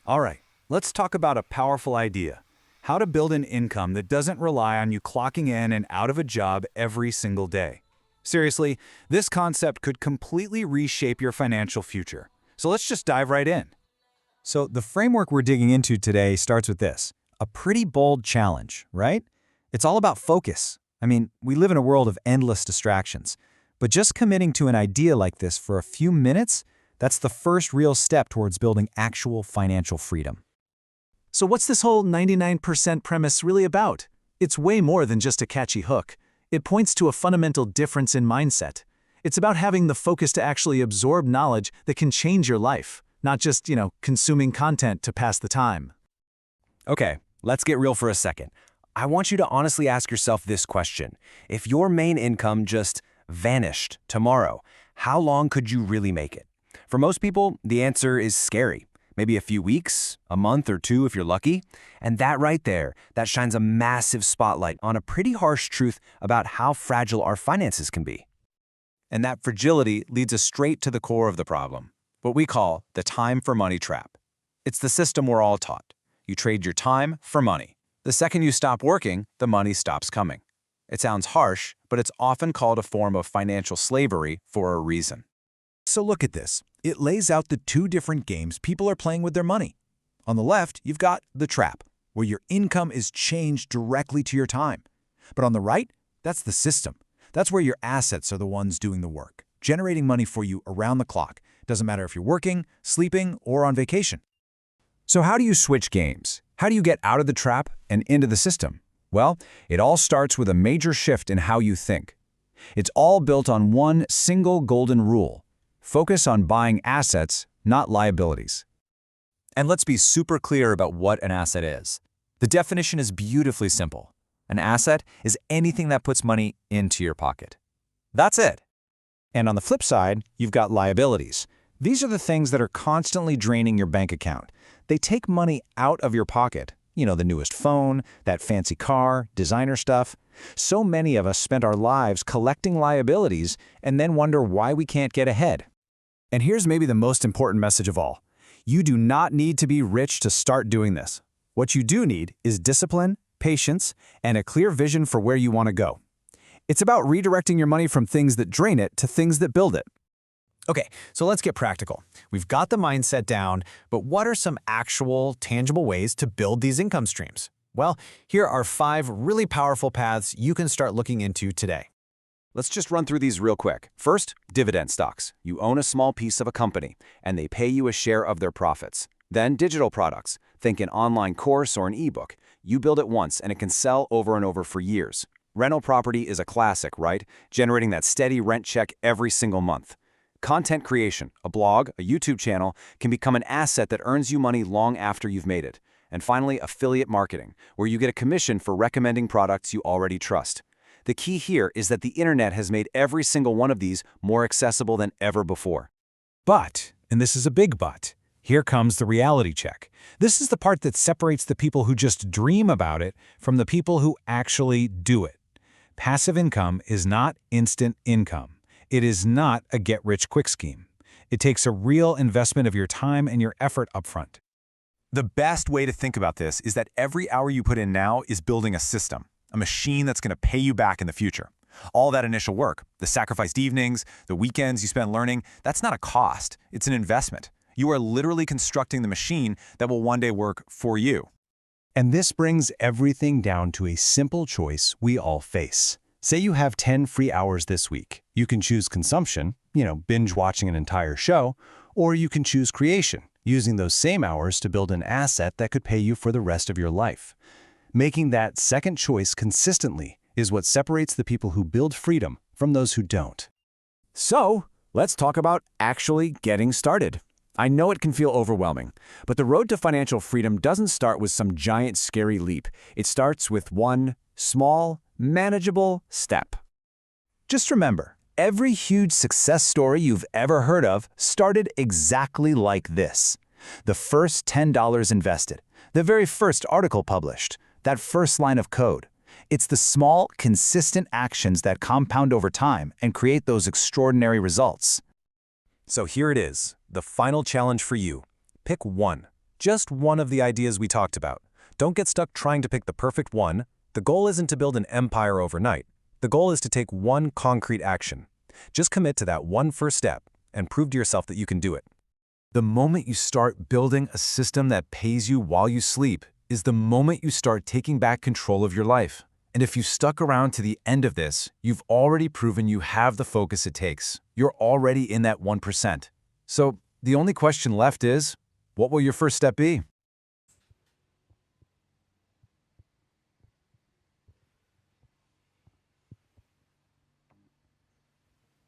All right, let's talk about a powerful idea. How to build an income that doesn't rely on you clocking in and out of a job every single day. Seriously, this concept could completely reshape your financial future. So let's just dive right in. So the framework we're digging into today starts with this. A pretty bold challenge, right? It's all about focus. I mean, we live in a world of endless distractions. But just committing to an idea like this for a few minutes, that's the first real step towards building actual financial freedom. So what's this whole 99% premise really about? It's way more than just a catchy hook. It points to a fundamental difference in mindset. It's about having the focus to actually absorb knowledge that can change your life, not just, consuming content to pass the time. Okay, let's get real for a second. I want you to honestly ask yourself this question. If your main income just vanished tomorrow, how long could you really make it? For most people, the answer is scary. Maybe a few weeks, a month or two if you're lucky. And that right there, that shines a massive spotlight on a pretty harsh truth about how fragile our finances can be. And that fragility leads us straight to the core of the problem, what we call the time for money trap. It's the system we're all taught. You trade your time for money. The second you stop working, the money stops coming. It sounds harsh, but it's often called a form of financial slavery for a reason. So look at this. It lays out the two different games people are playing with their money. On the left, you've got the trap, where your income is changed directly to your time. But on the right, that's the system. That's where your assets are the ones doing the work, generating money for you around the clock. Doesn't matter if you're working, sleeping, or on vacation. So how do you switch games? How do you get out of the trap and into the system? Well, it all starts with a major shift in how you think. It's all built on one single golden rule. Focus on buying assets, not liabilities. And let's be super clear about what an asset is. The definition is beautifully simple. An asset is anything that puts money into your pocket. That's it. And on the flip side, you've got liabilities. These are the things that are constantly draining your bank account. They take money out of your pocket. The newest phone, that fancy car, designer stuff. So many of us spend our lives collecting liabilities and then wonder why we can't get ahead. And here's maybe the most important message of all. You do not need to be rich to start doing this. What you do need is discipline, patience, and a clear vision for where you want to go. It's about redirecting your money from things that drain it to things that build it. Okay, so let's get practical. We've got the mindset down, but what are some actual, tangible ways to build these income streams? Well, here are 5 really powerful paths you can start looking into today. Let's just run through these real quick. First, dividend stocks. You own a small piece of a company, and they pay you a share of their profits. Then digital products. Think an online course or an ebook. You build it once, and it can sell over and over for years. Rental property is a classic, right? Generating that steady rent check every single month. Content creation, a blog, a YouTube channel, can become an asset that earns you money long after you've made it. And finally, affiliate marketing, where you get a commission for recommending products you already trust. The key here is that the internet has made every single one of these more accessible than ever before. But, and this is a big but, here comes the reality check. This is the part that separates the people who just dream about it from the people who actually do it. Passive income is not instant income. It is not a get-rich-quick scheme. It takes a real investment of your time and your effort upfront. The best way to think about this is that every hour you put in now is building a system, a machine that's going to pay you back in the future. All that initial work, the sacrificed evenings, the weekends you spend learning, that's not a cost. It's an investment. You are literally constructing the machine that will one day work for you. And this brings everything down to a simple choice we all face. Say you have 10 free hours this week. You can choose consumption, binge watching an entire show, or you can choose creation, using those same hours to build an asset that could pay you for the rest of your life. Making that second choice consistently is what separates the people who build freedom from those who don't. So, let's talk about actually getting started. I know it can feel overwhelming, but the road to financial freedom doesn't start with some giant scary leap. It starts with one small, manageable step. Just remember, every huge success story you've ever heard of started exactly like this. The first $10 invested, the very first article published, that first line of code. It's the small, consistent actions that compound over time and create those extraordinary results. So here it is, the final challenge for you. Pick one. Just one of the ideas we talked about. Don't get stuck trying to pick the perfect one. The goal isn't to build an empire overnight. The goal is to take one concrete action. Just commit to that one first step and prove to yourself that you can do it. The moment you start building a system that pays you while you sleep is the moment you start taking back control of your life. And if you stuck around to the end of this, you've already proven you have the focus it takes. You're already in that 1%. So the only question left is, what will your first step be?